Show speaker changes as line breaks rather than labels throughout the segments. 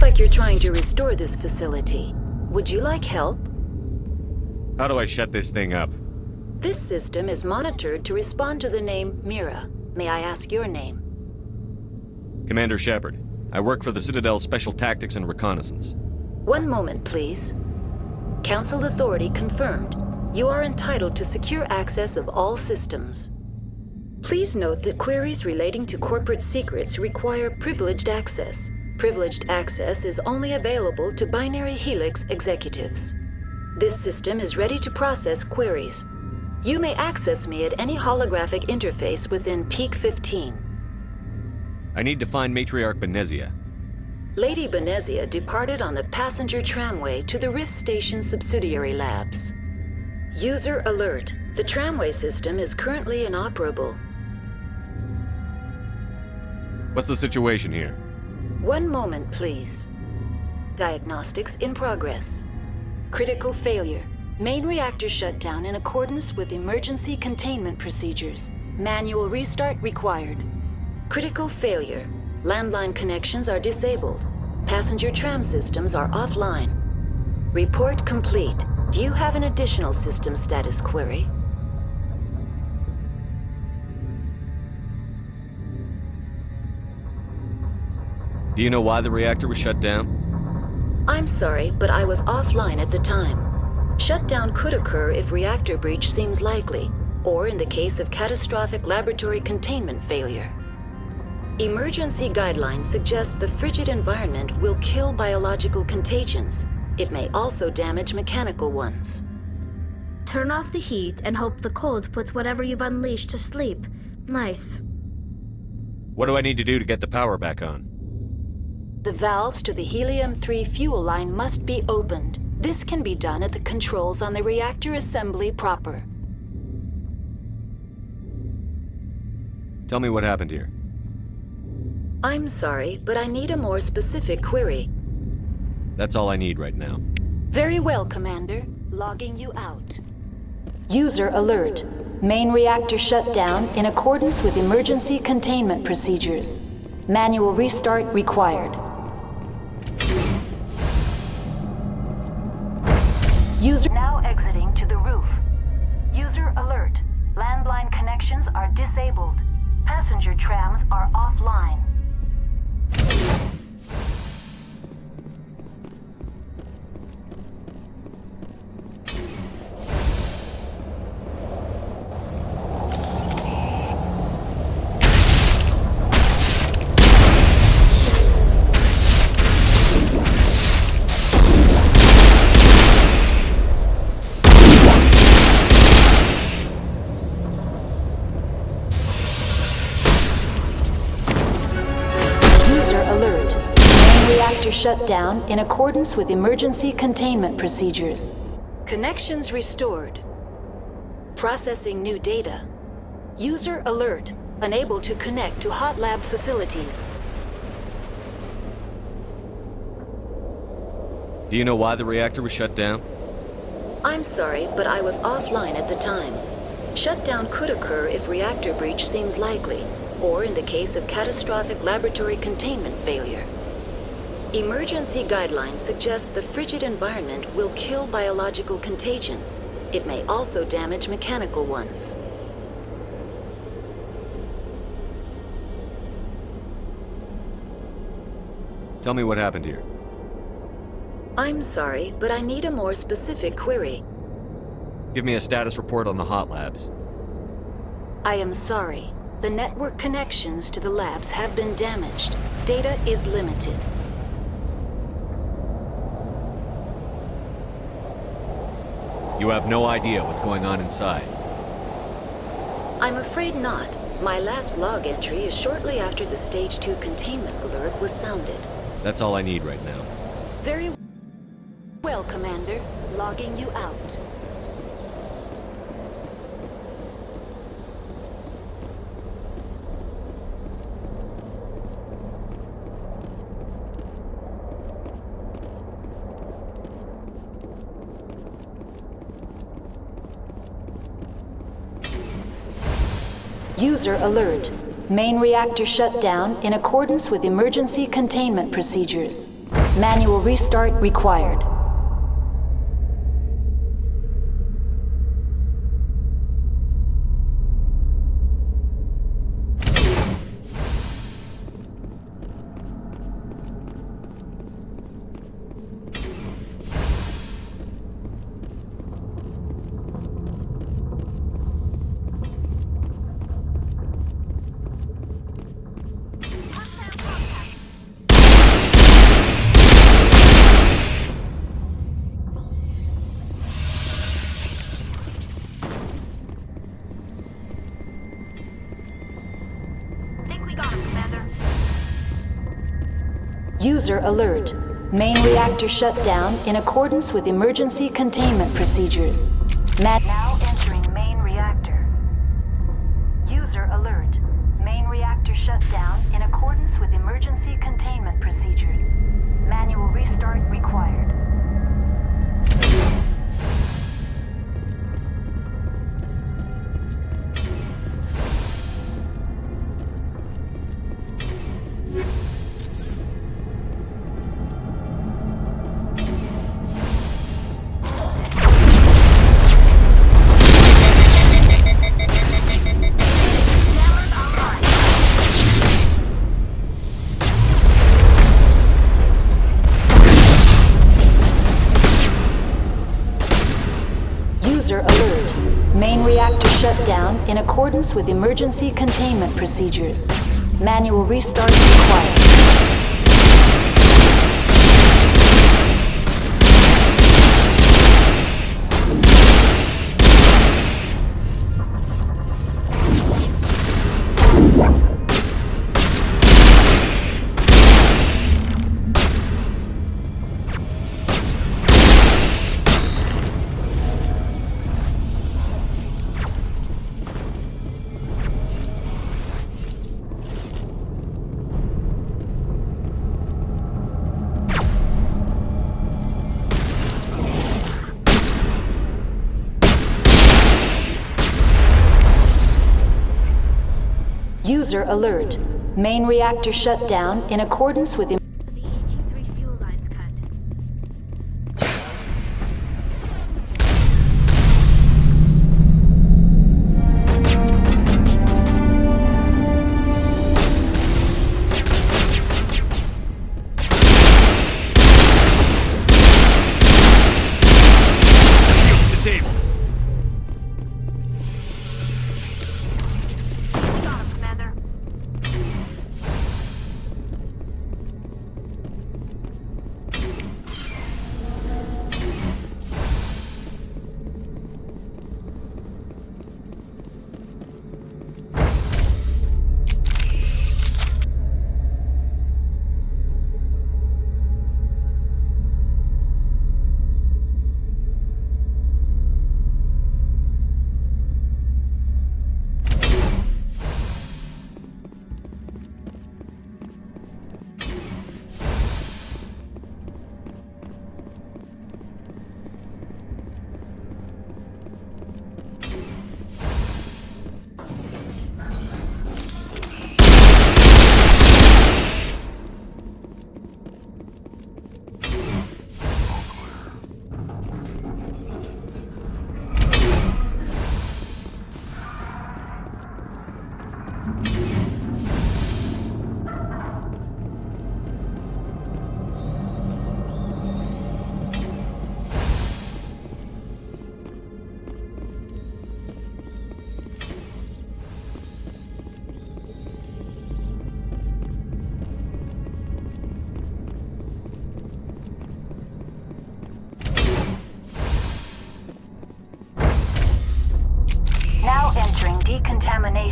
Like you're trying to restore this facility. Would you like help?
How do I shut this thing up?
This system is monitored to respond to the name Mira. May I ask your name?
Commander Shepard. I work for the Citadel's Special Tactics and Reconnaissance.
One moment, please. Council authority confirmed. You are entitled to secure access of all systems. Please note that queries relating to corporate secrets require privileged access. Privileged access is only available to binary Helix executives. This system is ready to process queries. You may access me at any holographic interface within Peak 15.
I need to find Matriarch Benezia.
Lady Benezia departed on the passenger tramway to the Rift Station subsidiary labs. User alert. The tramway system is currently inoperable.
What's the situation here?
One moment, please. Diagnostics in progress. Critical failure. Main reactor shutdown in accordance with emergency containment procedures. Manual restart required. Critical failure. Landline connections are disabled. Passenger tram systems are offline. Report complete. Do you have an additional system status query?
Do you know why the reactor was shut down?
I'm sorry, but I was offline at the time. Shutdown could occur if reactor breach seems likely, or in the case of catastrophic laboratory containment failure. Emergency guidelines suggest the frigid environment will kill biological contagions. It may also damage mechanical ones.
Turn off the heat and hope the cold puts whatever you've unleashed to sleep. Nice.
What do I need to do to get the power back on?
The valves to the helium-3 fuel line must be opened. This can be done at the controls on the reactor assembly proper.
Tell me what happened here.
I'm sorry, but I need a more specific query.
That's all I need right now.
Very well, Commander. Logging you out. User alert. Main reactor shut down in accordance with emergency containment procedures. Manual restart required. User now exiting to the roof. User alert. Landline connections are disabled. Passenger trams are offline. Shut down in accordance with emergency containment procedures. Connections restored. Processing new data. User alert. Unable to connect to hot lab facilities.
Do you know why the reactor was shut down?
I'm sorry, but I was offline at the time. Shutdown could occur if reactor breach seems likely, or in the case of catastrophic laboratory containment failure. Emergency guidelines suggest the frigid environment will kill biological contagions. It may also damage mechanical ones.
Tell me what happened here.
I'm sorry, but I need a more specific query.
Give me a status report on the hot labs.
I am sorry. The network connections to the labs have been damaged. Data is limited.
You have no idea what's going on inside.
I'm afraid not. My last log entry is shortly after the Stage 2 containment alert was sounded.
That's all I need right now.
Very well, Commander. Logging you out. User alert. Main reactor shut down in accordance with emergency containment procedures. Manual restart required. User alert. Main reactor shut down in accordance with emergency containment procedures. Now entering main reactor. User alert. Main reactor shut down in accordance with emergency containment procedures. Manual restart required. User alert. Main reactor shut down in accordance with emergency containment procedures. Manual restart required. User alert. Main reactor shut down in accordance with
The HE3 fuel lines cut.
Disabled.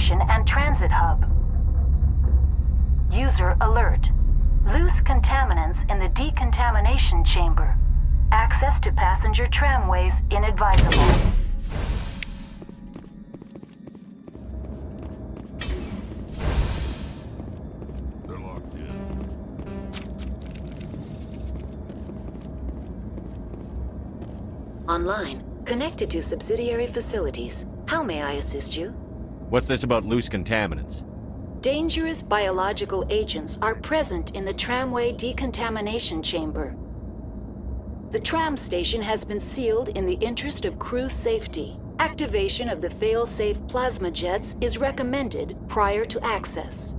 station and transit hub. User alert. Loose contaminants in the decontamination chamber. Access to passenger tramways inadvisable.
They're locked in.
Online. Connected to subsidiary facilities. How may I assist you?
What's this about loose contaminants?
Dangerous biological agents are present in the tramway decontamination chamber. The tram station has been sealed in the interest of crew safety. Activation of the fail-safe plasma jets is recommended prior to access.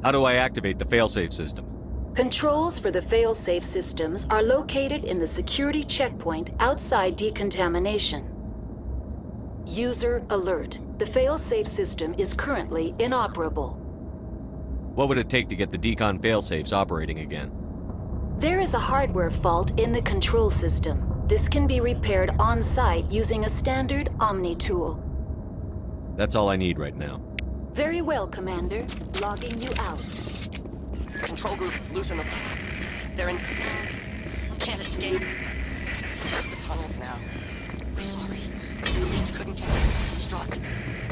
How do I activate the failsafe system?
Controls for the fail-safe systems are located in the security checkpoint outside decontamination. User alert. The fail-safe system is currently inoperable.
What would it take to get the decon failsafes operating again?
There is a hardware fault in the control system. This can be repaired on-site using a standard Omni tool.
That's all I need right now.
Very well, Commander. Logging you out.
Control group, loosen them. They're in... Can't escape. The tunnels now. We're sorry. The leads couldn't get struck.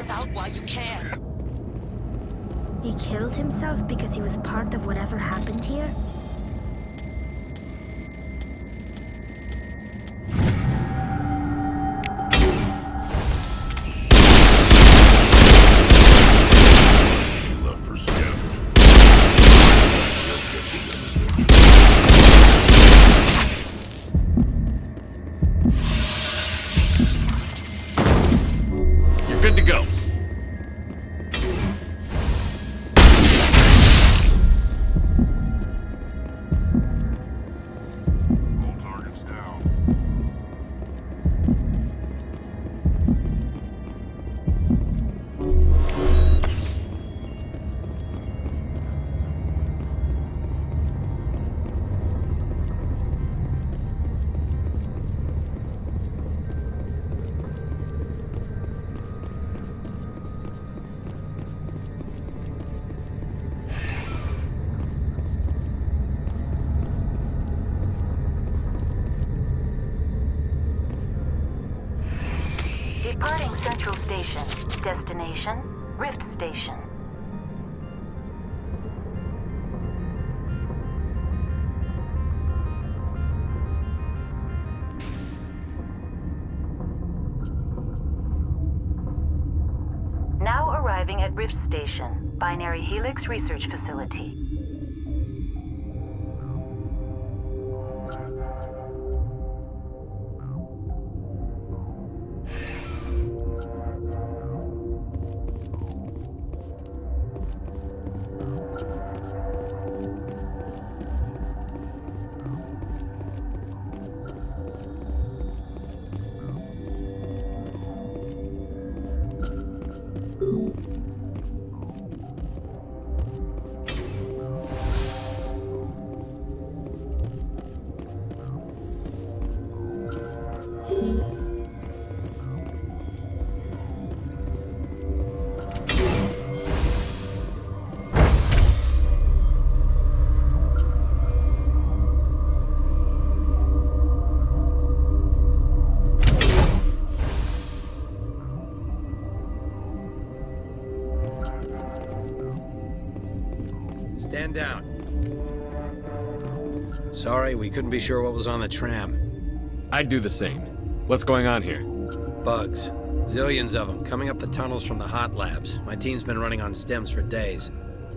Out while you can.
He killed himself because he was part of whatever happened here?
He left for scabbard.
You're good to go.
All targets down.
Departing Central Station. Destination, Rift Station. Now arriving at Rift Station, Binary Helix Research Facility.
Stand down. Sorry, we couldn't be sure what was on the tram.
I'd do the same. What's going on here?
Bugs. Zillions of them, coming up the tunnels from the hot labs. My team's been running on stems for days.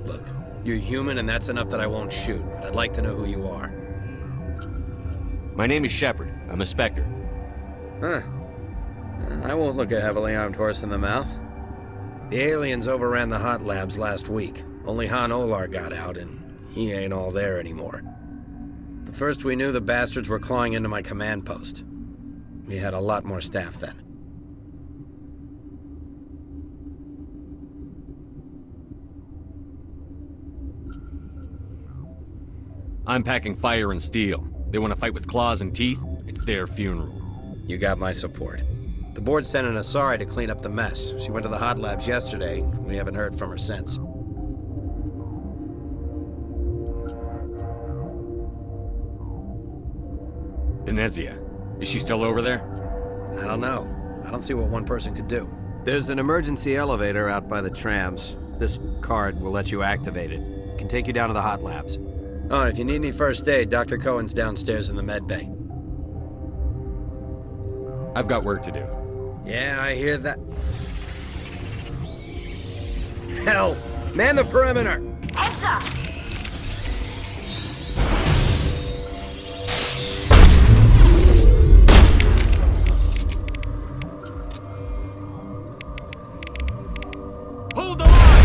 Look, you're human and that's enough that I won't shoot, but I'd like to know who you are.
My name is Shepard. I'm a Spectre.
Huh. I won't look a heavily armed horse in the mouth. The aliens overran the hot labs last week. Only Han Olar got out, and he ain't all there anymore. The first we knew, the bastards were clawing into my command post. We had a lot more staff then.
I'm packing fire and steel. They want to fight with claws and teeth? It's their funeral.
You got my support. The board sent an Asari to clean up the mess. She went to the hot labs yesterday. We haven't heard from her since.
Venezia. Is she still over there?
I don't know. I don't see what one person could do.
There's an emergency elevator out by the trams. This card will let you activate it. Can take you down to the hot labs.
Oh, and if you need any first aid, Dr. Cohen's downstairs in the med bay.
I've got work to do.
Yeah, I hear that. Hell! Man the perimeter!
Heads up!
Hold the line!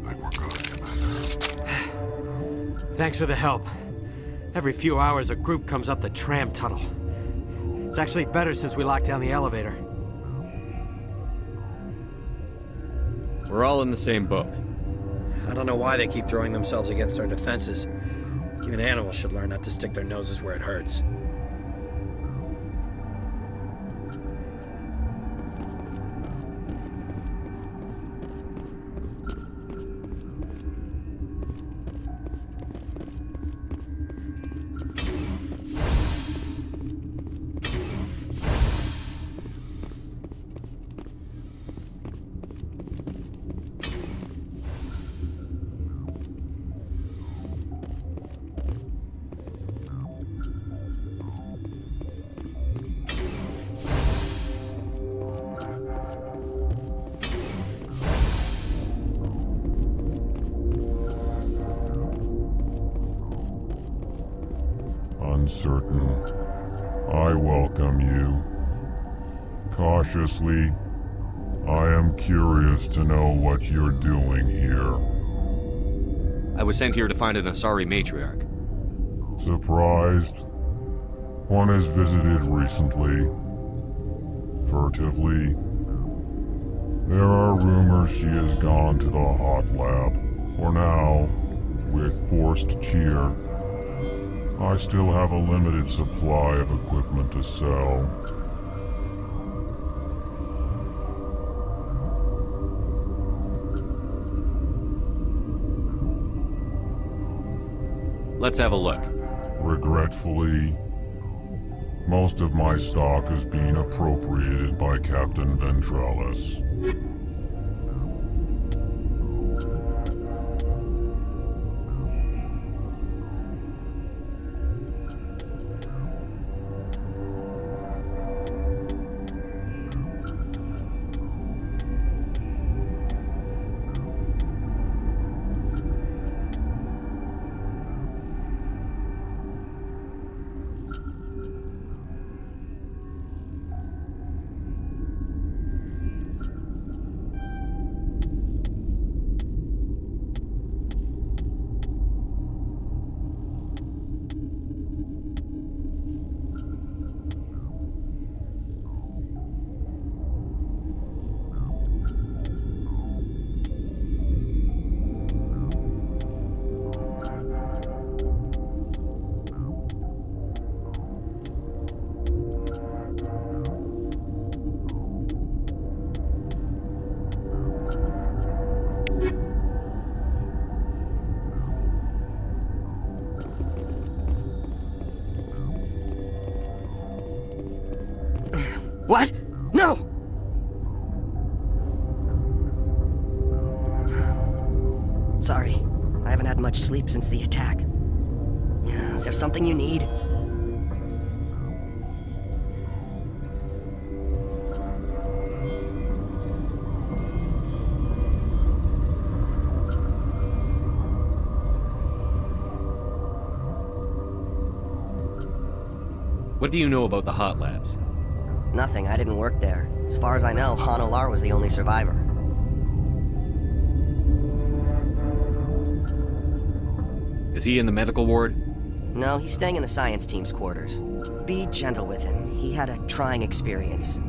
I think we're good, Commander.
Thanks for the help. Every few hours, a group comes up the tram tunnel. It's actually better since we locked down the elevator.
We're all in the same boat.
I don't know why they keep throwing themselves against our defenses. Even animals should learn not to stick their noses where it hurts.
Uncertain. I welcome you. Cautiously, I am curious to know what you're doing here.
I was sent here to find an Asari matriarch.
Surprised? One has visited recently. Furtively. There are rumors she has gone to the hot lab. For now, with forced cheer, I still have a limited supply of equipment to sell.
Let's have a look.
Regretfully, most of my stock is being appropriated by Captain Ventralis.
What? No! Sorry. I haven't had much sleep since the attack. Is there something you need?
What do you know about the hot labs?
Nothing. I didn't work there. As far as I know, Han Olar was the only survivor.
Is he in the medical ward?
No, he's staying in the science team's quarters. Be gentle with him. He had a trying experience.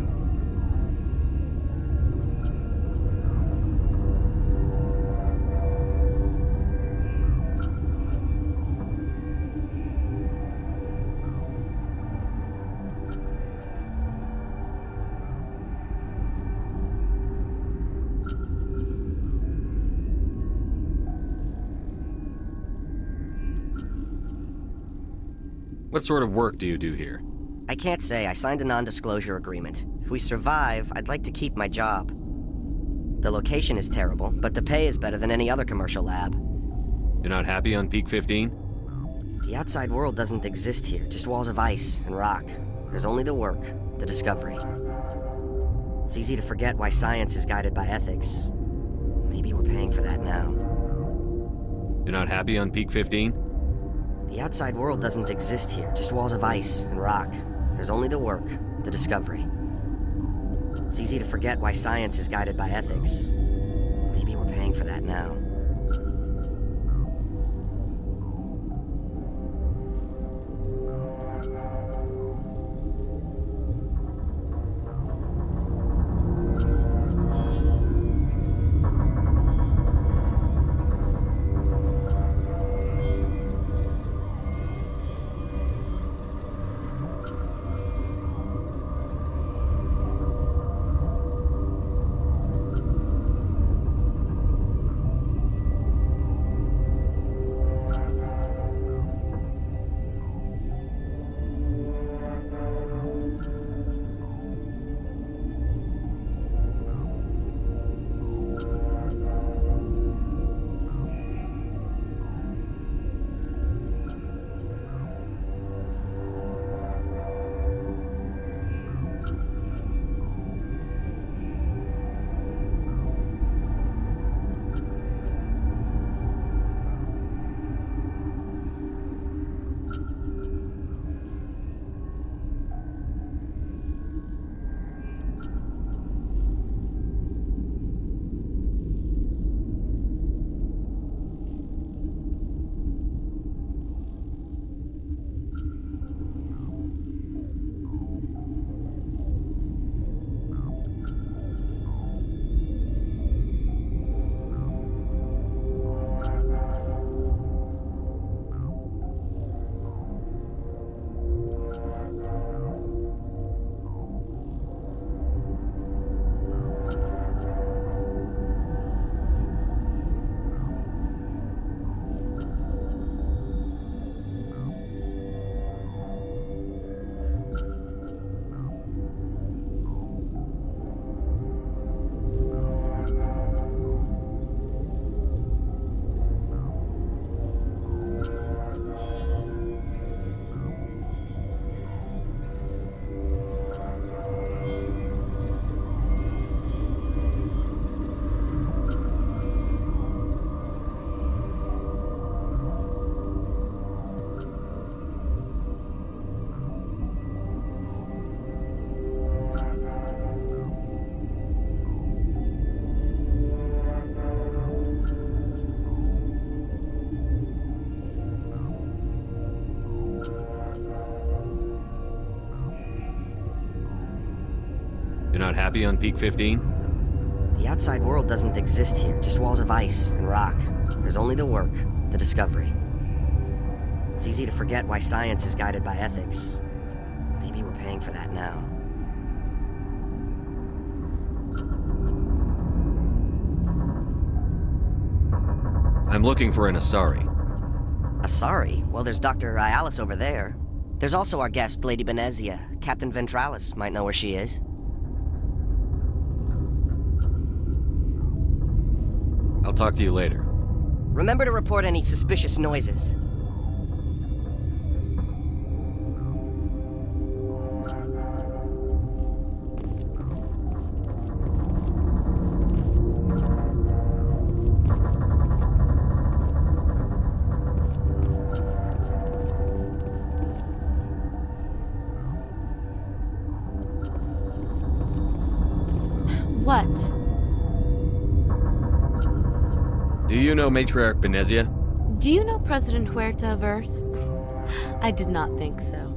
What sort of work do you do here?
I can't say. I signed a non-disclosure agreement. If we survive, I'd like to keep my job. The location is terrible, but the pay is better than any other commercial lab.
You're not happy on Peak 15?
The outside world doesn't exist here, just walls of ice and rock. There's only the work, the discovery. It's easy to forget why science is guided by ethics. Maybe we're paying for that now.
You're not happy on Peak 15?
The outside world doesn't exist here, just walls of ice and rock. There's only the work, the discovery. It's easy to forget why science is guided by ethics. Maybe we're paying for that now.
You're not happy on Peak 15?
The outside world doesn't exist here, just walls of ice and rock. There's only the work, the discovery. It's easy to forget why science is guided by ethics. Maybe we're paying for that now.
I'm looking for an Asari.
Asari? Well, there's Dr. Ayalis over there. There's also our guest, Lady Benezia. Captain Ventralis might know where she is.
I'll talk to you later.
Remember to report any suspicious noises.
What?
Do you know Matriarch Benezia?
Do you know President Huerta of Earth? I did not think so.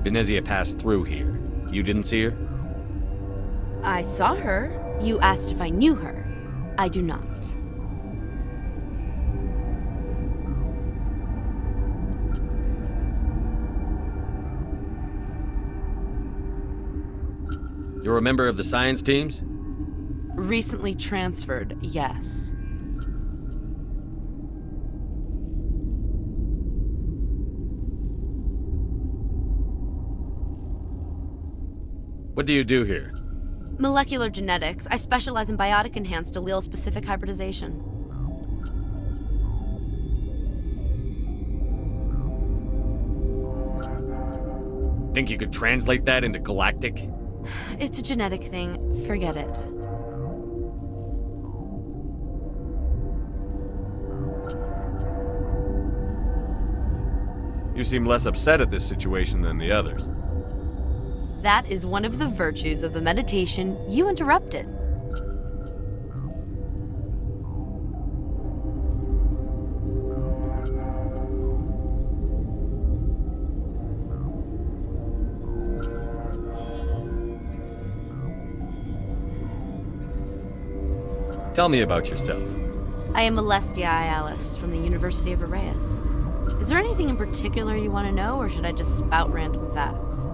Benezia passed through here. You didn't see her?
I saw her. You asked if I knew her. I do not.
You're a member of the science teams?
Recently transferred, yes.
What do you do here?
Molecular genetics. I specialize in biotic-enhanced allele-specific hybridization.
Think you could translate that into galactic?
It's a genetic thing. Forget it.
You seem less upset at this situation than the others.
That is one of the virtues of the meditation you interrupted.
Tell me about yourself.
I am Alestia Alice from the University of Arrayas. Is there anything in particular you want to know, or should I just spout random facts?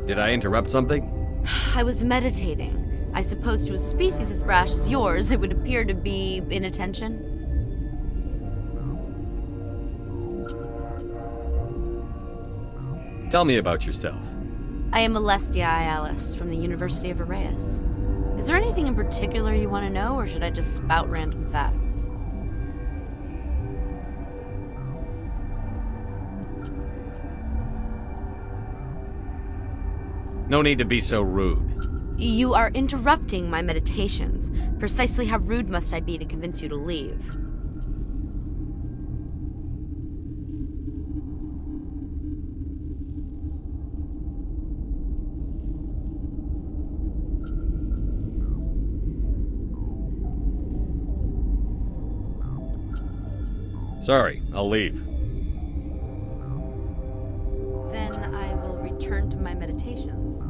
Did I interrupt something?
I was meditating. I suppose to a species as brash as yours, it would appear to be inattention.
Tell me about yourself.
I am Alestia Alice from the University of Arrayas. Is there anything in particular you want to know, or should I just spout random facts?
No need to be so rude.
You are interrupting my meditations. Precisely how rude must I be to convince you to leave?
Sorry, I'll leave.
Then I will return to my meditations.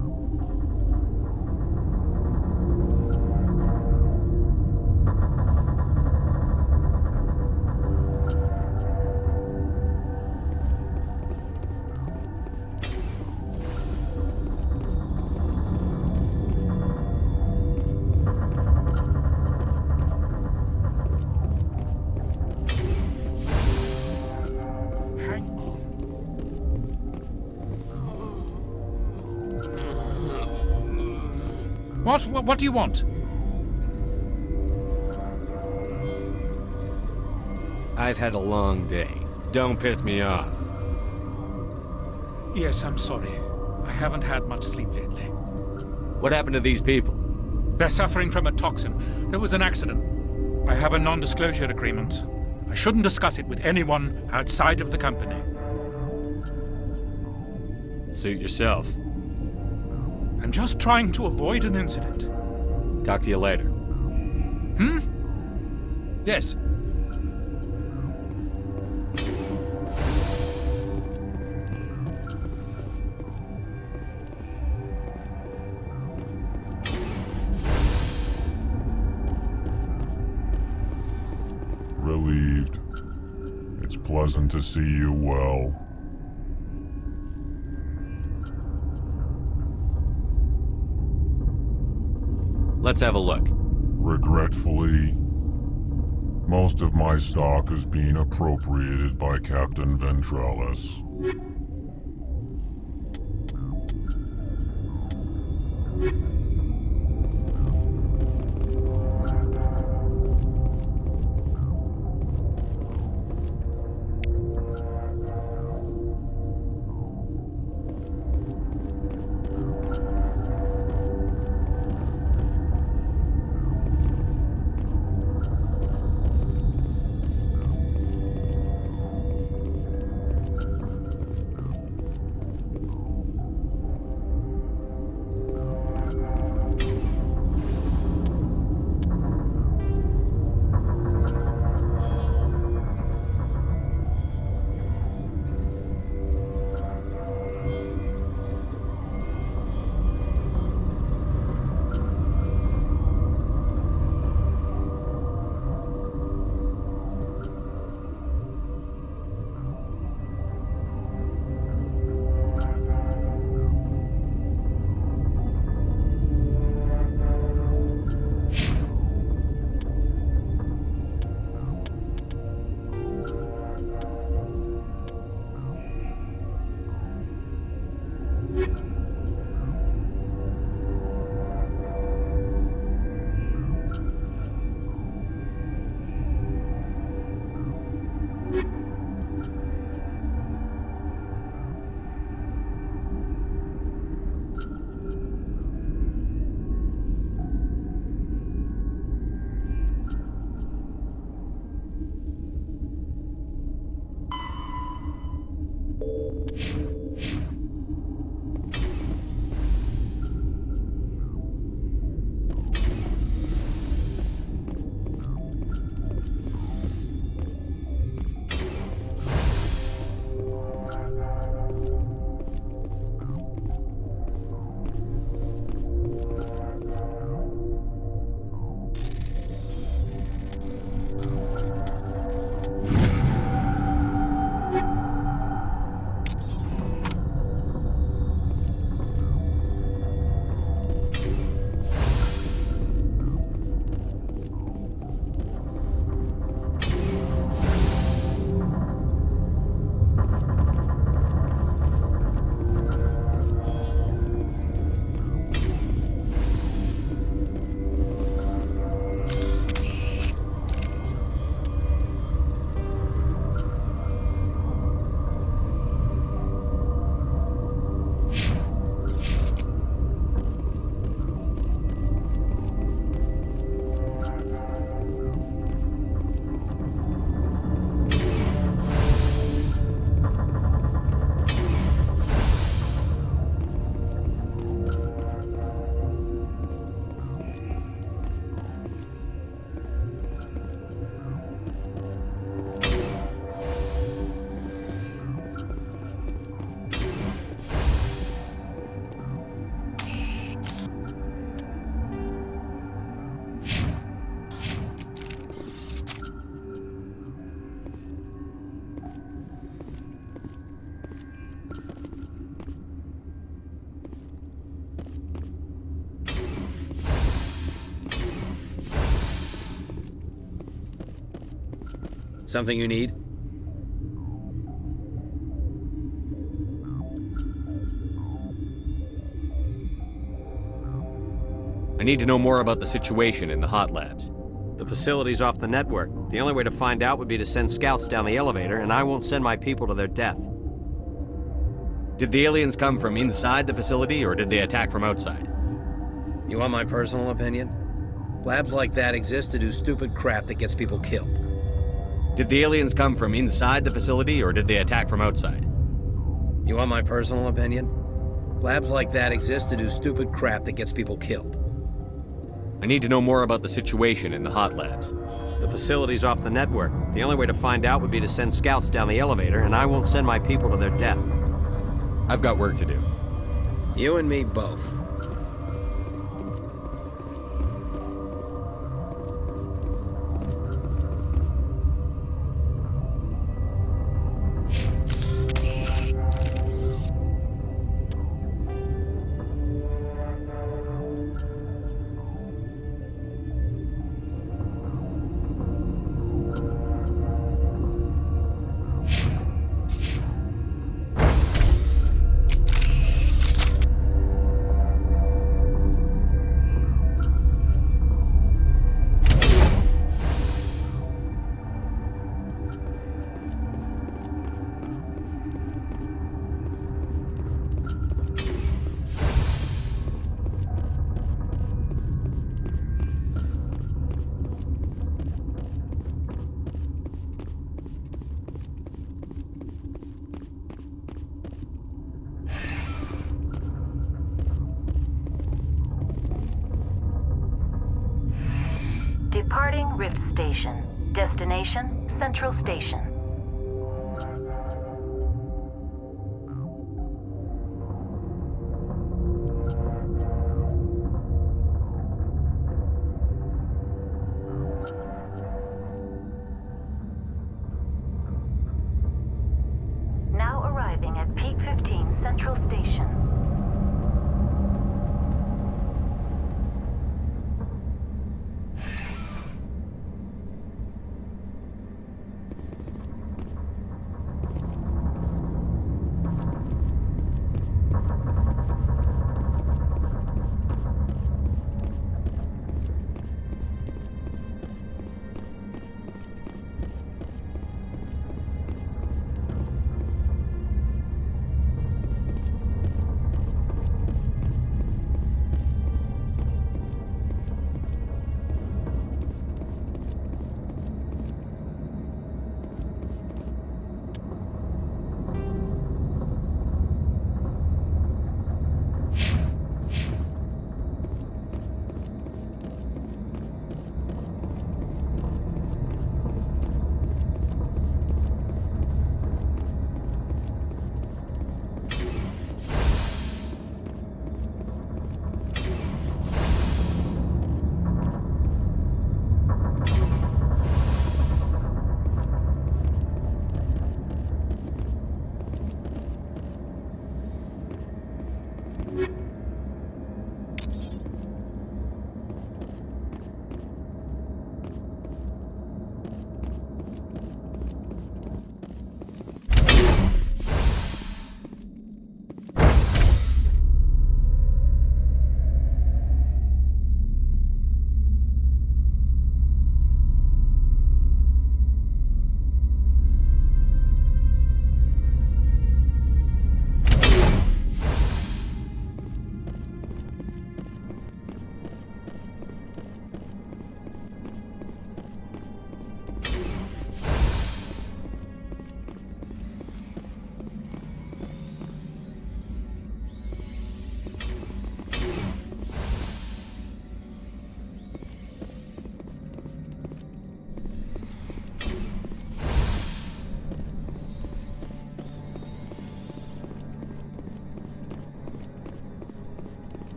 What do you want?
I've had a long day. Don't piss me off.
Yes, I'm sorry. I haven't had much sleep lately.
What happened to these people?
They're suffering from a toxin. There was an accident. I have a non-disclosure agreement. I shouldn't discuss it with anyone outside of the company.
Suit yourself.
I'm just trying to avoid an incident.
Talk to you later.
Yes.
Relieved. It's pleasant to see you well.
Let's have a look.
Regretfully, most of my stock is being appropriated by Captain Ventrellis.
Something you need?
I need to know more about the situation in the hot labs.
The facility's off the network. The only way to find out would be to send scouts down the elevator, and I won't send my people to their death.
Did the aliens come from inside the facility, or did they attack from outside?
You want my personal opinion? Labs like that exist to do stupid crap that gets people killed.
Did the aliens come from inside the facility, or did they attack from outside?
You want my personal opinion? Labs like that exist to do stupid crap that gets people killed.
I need to know more about the situation in the hot labs.
The facility's off the network. The only way to find out would be to send scouts down the elevator, and I won't send my people to their death.
I've got work to do.
You and me both.
Departing Rift Station. Destination, Central Station. Now arriving at Peak 15 Central Station.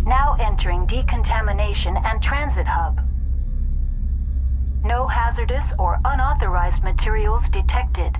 Now entering decontamination and transit hub. No hazardous or unauthorized materials detected.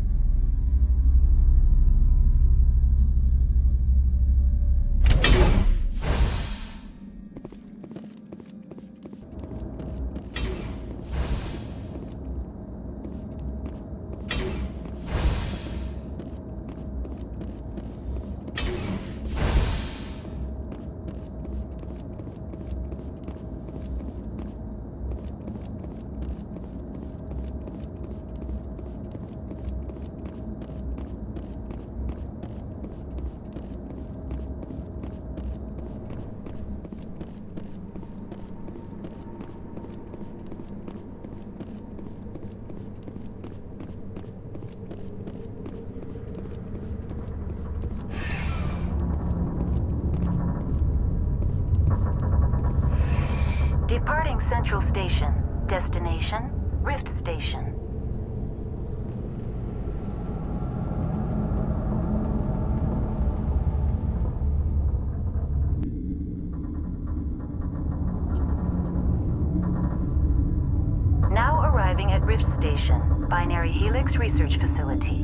Departing Central Station. Destination, Rift Station. Now arriving at Rift Station, Binary Helix Research Facility.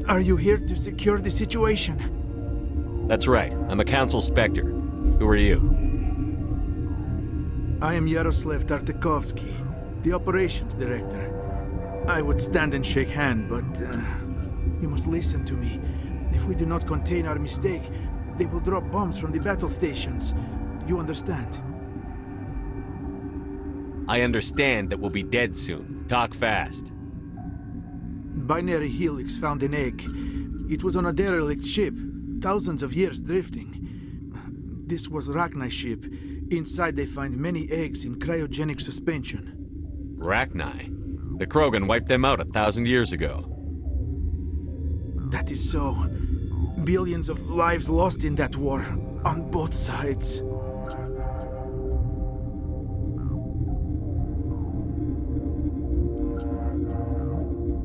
Are you here to secure the situation?
That's right. I'm a Council Spectre. Who are you?
I am Yaroslav Tartakovsky, the operations director. I would stand and shake hand, but you must listen to me. If we do not contain our mistake, they will drop bombs from the battle stations. You understand?
I understand that we'll be dead soon. Talk fast.
Binary Helix found an egg. It was on a derelict ship, thousands of years drifting. This was Rachni's ship. Inside they find many eggs in cryogenic suspension.
Rachni? The Krogan wiped them out 1,000 years ago.
That is so. Billions of lives lost in that war, on both sides.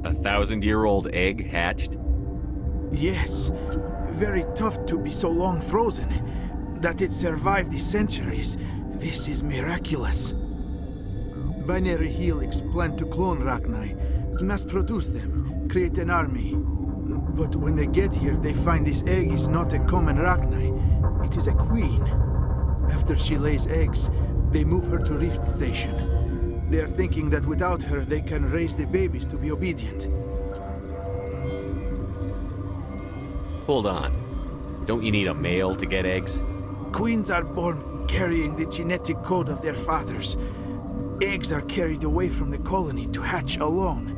A 1,000-year-old egg hatched?
Yes. Very tough to be so long frozen. That it survived the centuries. This is miraculous. Binary Helix planned to clone Rachni, mass-produce them, create an army. But when they get here, they find this egg is not a common Rachni. It is a queen. After she lays eggs, they move her to Rift Station. They are thinking that without her, they can raise the babies to be obedient.
Hold on. Don't you need a male to get eggs?
Queens are born carrying the genetic code of their fathers. Eggs are carried away from the colony to hatch alone.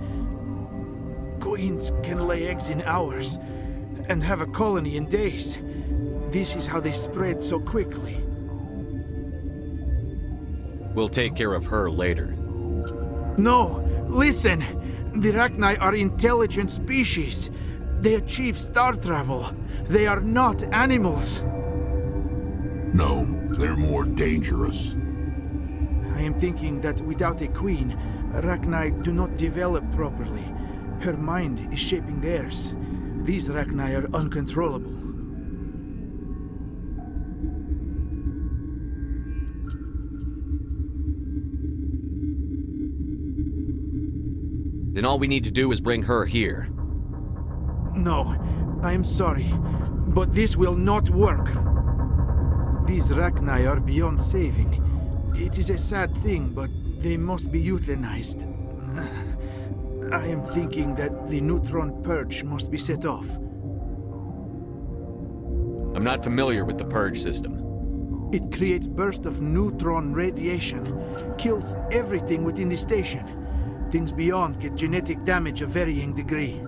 Queens can lay eggs in hours and have a colony in days. This is how they spread so quickly.
We'll take care of her later.
No! Listen! The Rachni are intelligent species. They achieve star travel. They are not animals.
No, they're more dangerous.
I am thinking that without a queen, Rachni do not develop properly. Her mind is shaping theirs. These Rachni are uncontrollable.
Then all we need to do is bring her here.
No, I am sorry, but this will not work. These Rachni are beyond saving. It is a sad thing, but they must be euthanized. I am thinking that the neutron purge must be set off.
I'm not familiar with the purge system.
It creates bursts of neutron radiation, kills everything within the station. Things beyond get genetic damage of varying degree.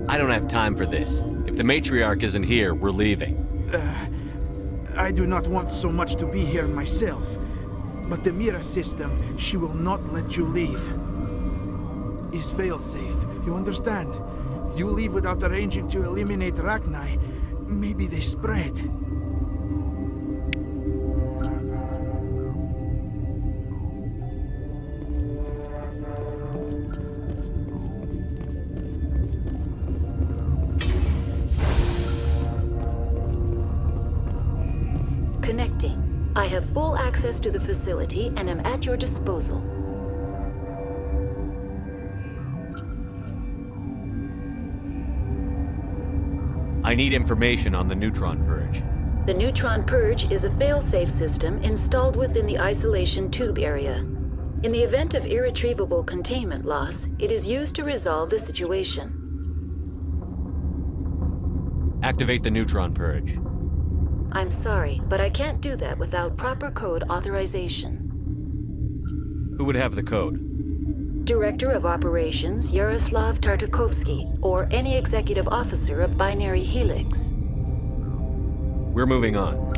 I don't have time for this. If the matriarch isn't here, we're leaving.
I do not want so much to be here myself. But the Mira system, she will not let you leave. Is failsafe, you understand? You leave without arranging to eliminate Rachni, maybe they spread.
Connecting. I have full access to the facility and am at your disposal.
I need information on the neutron purge.
The neutron purge is a fail-safe system installed within the isolation tube area. In the event of irretrievable containment loss, it is used to resolve the situation.
Activate the neutron purge.
I'm sorry, but I can't do that without proper code authorization.
Who would have the code?
Director of Operations Yaroslav Tartakovsky, or any executive officer of Binary Helix.
We're moving on.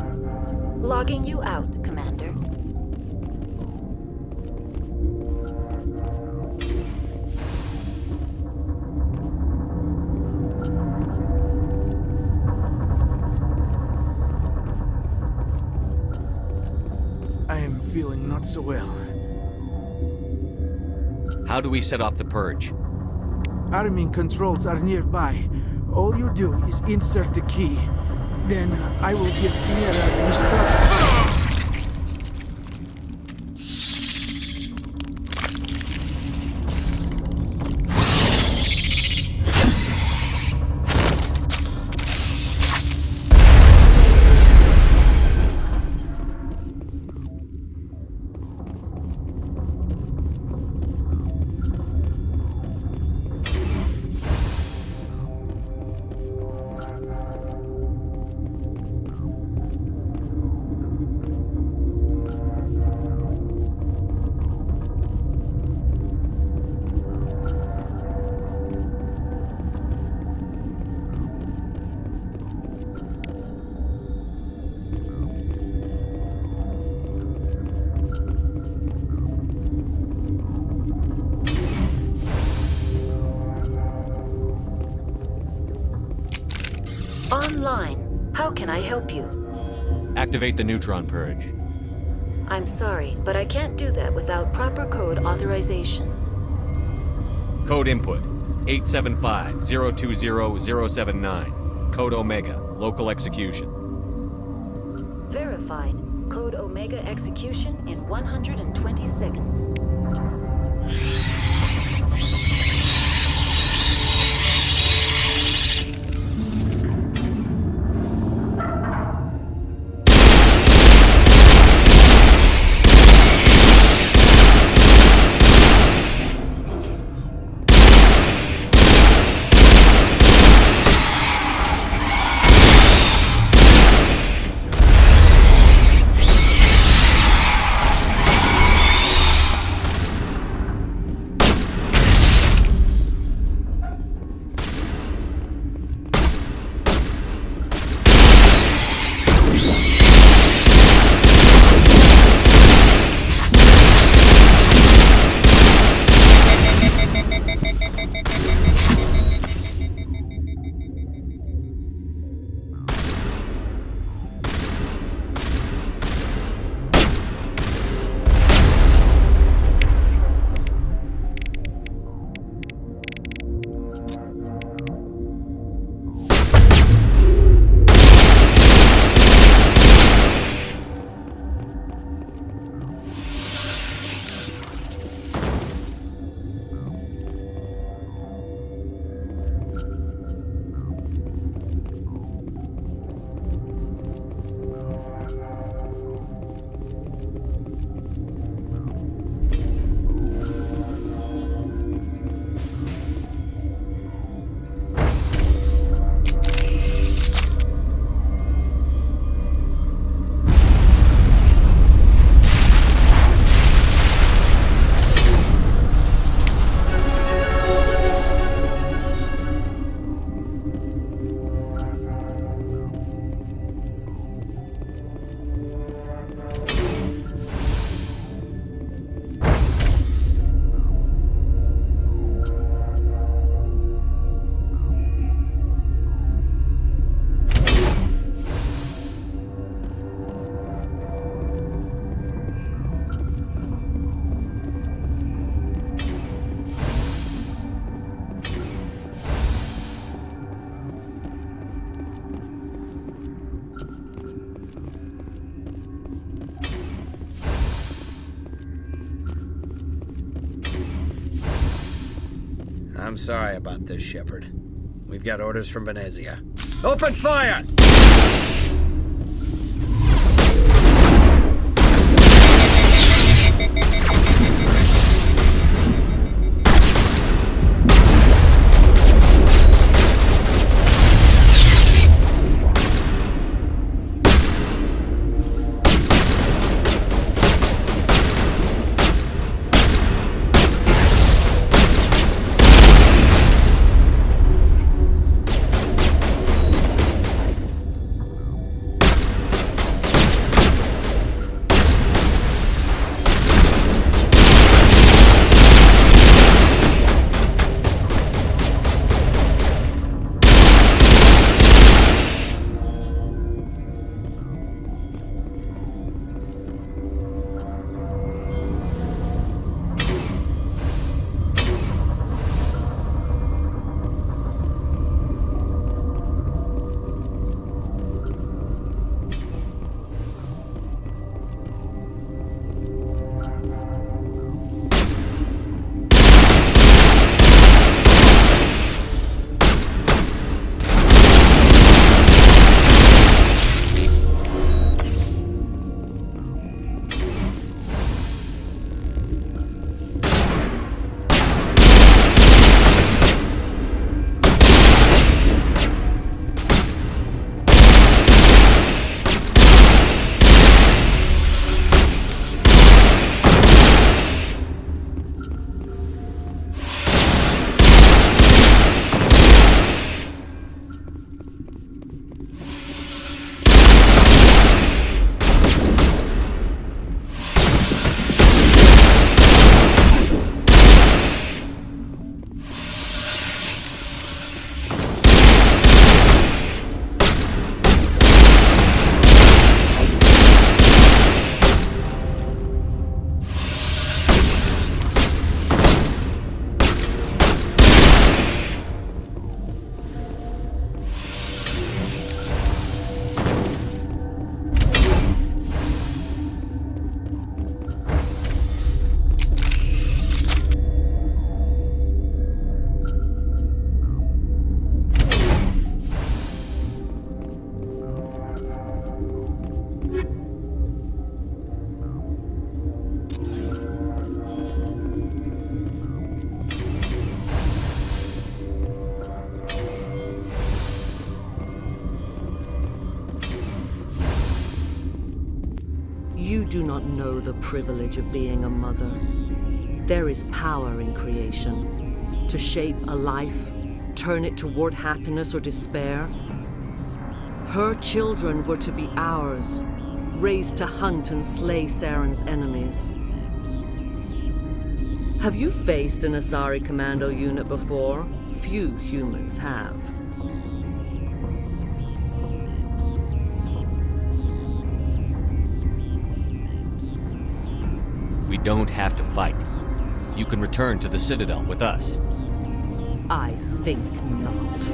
Logging you out, Commander.
I am feeling not so well.
How do we set off the purge?
Arming controls are nearby. All you do is insert the key. Then I will give Mira the start.
Online. How can I help you?
Activate the neutron purge.
I'm sorry, but I can't do that without proper code authorization.
Code input 875-020-079. Code Omega. Local execution.
Verified. Code Omega execution in 120 seconds.
I'm sorry about this, Shepard. We've got orders from Venezia. Open fire!
You do not know the privilege of being a mother. There is power in creation. To shape a life, turn it toward happiness or despair. Her children were to be ours, raised to hunt and slay Saren's enemies. Have you faced an Asari commando unit before? Few humans have.
We don't have to fight. You can return to the Citadel with us.
I think not.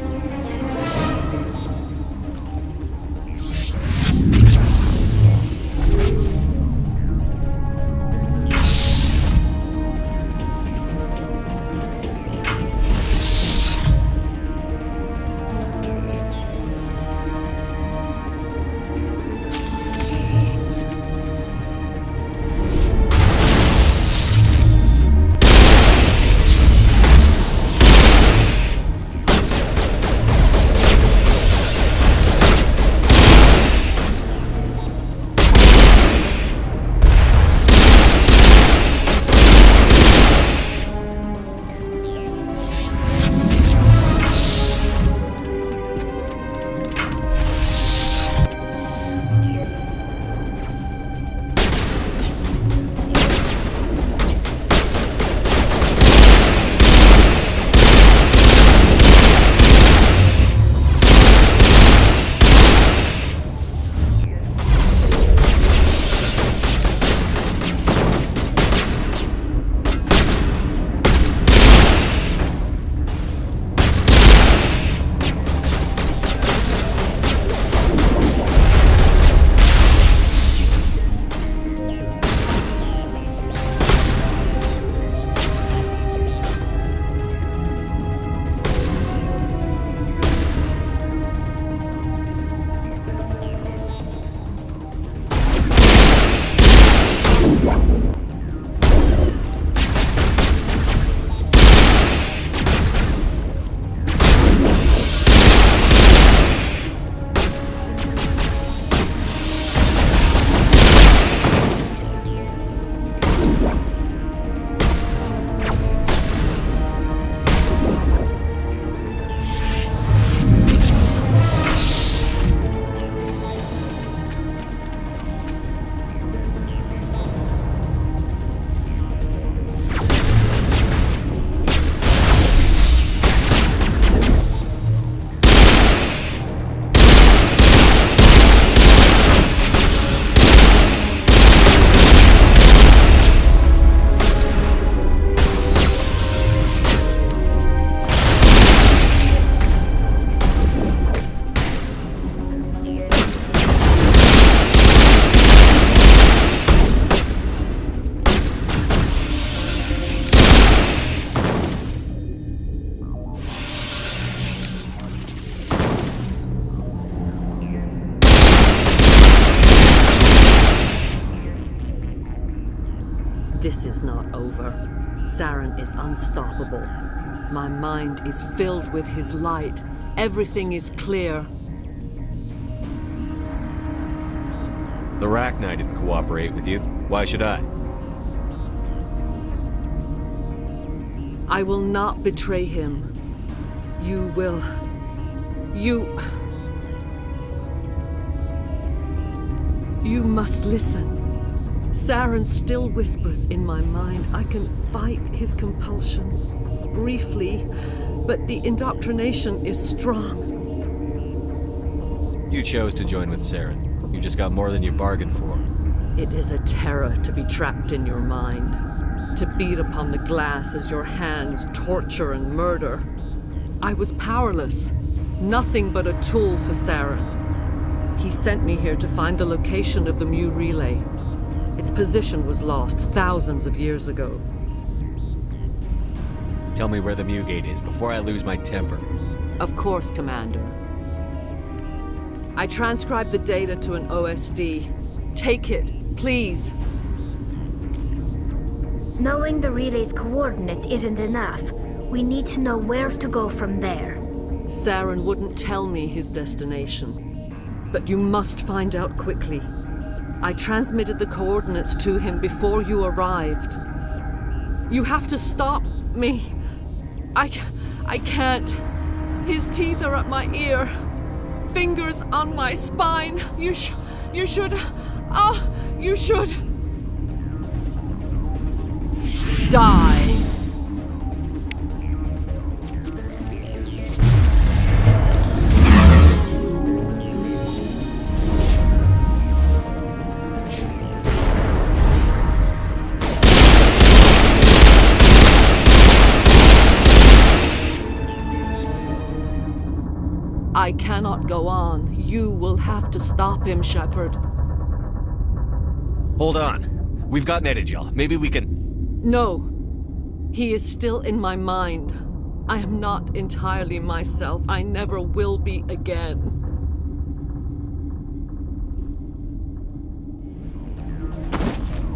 This is not over. Saren is unstoppable. My mind is filled with his light. Everything is clear.
The Rachni didn't cooperate with you. Why should I?
I will not betray him. You will. You must listen. Saren still whispers in my mind. I can fight his compulsions, briefly, but the indoctrination is strong.
You chose to join with Saren. You just got more than you bargained for.
It is a terror to be trapped in your mind, to beat upon the glass as your hands torture and murder. I was powerless, nothing but a tool for Saren. He sent me here to find the location of the Mu relay. Its position was lost thousands of years ago.
Tell me where the Mu gate is before I lose my temper.
Of course, Commander. I transcribed the data to an OSD. Take it, please.
Knowing the relay's coordinates isn't enough. We need to know where to go from there.
Saren wouldn't tell me his destination. But you must find out quickly. I transmitted the coordinates to him before you arrived. You have to stop me. I can't. His teeth are at my ear. Fingers on my spine. You should. You should. Die. I cannot go on. You will have to stop him, Shepard.
Hold on. We've got Metagel. Maybe we can...
No. He is still in my mind. I am not entirely myself. I never will be again.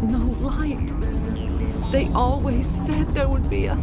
No light. They always said there would be a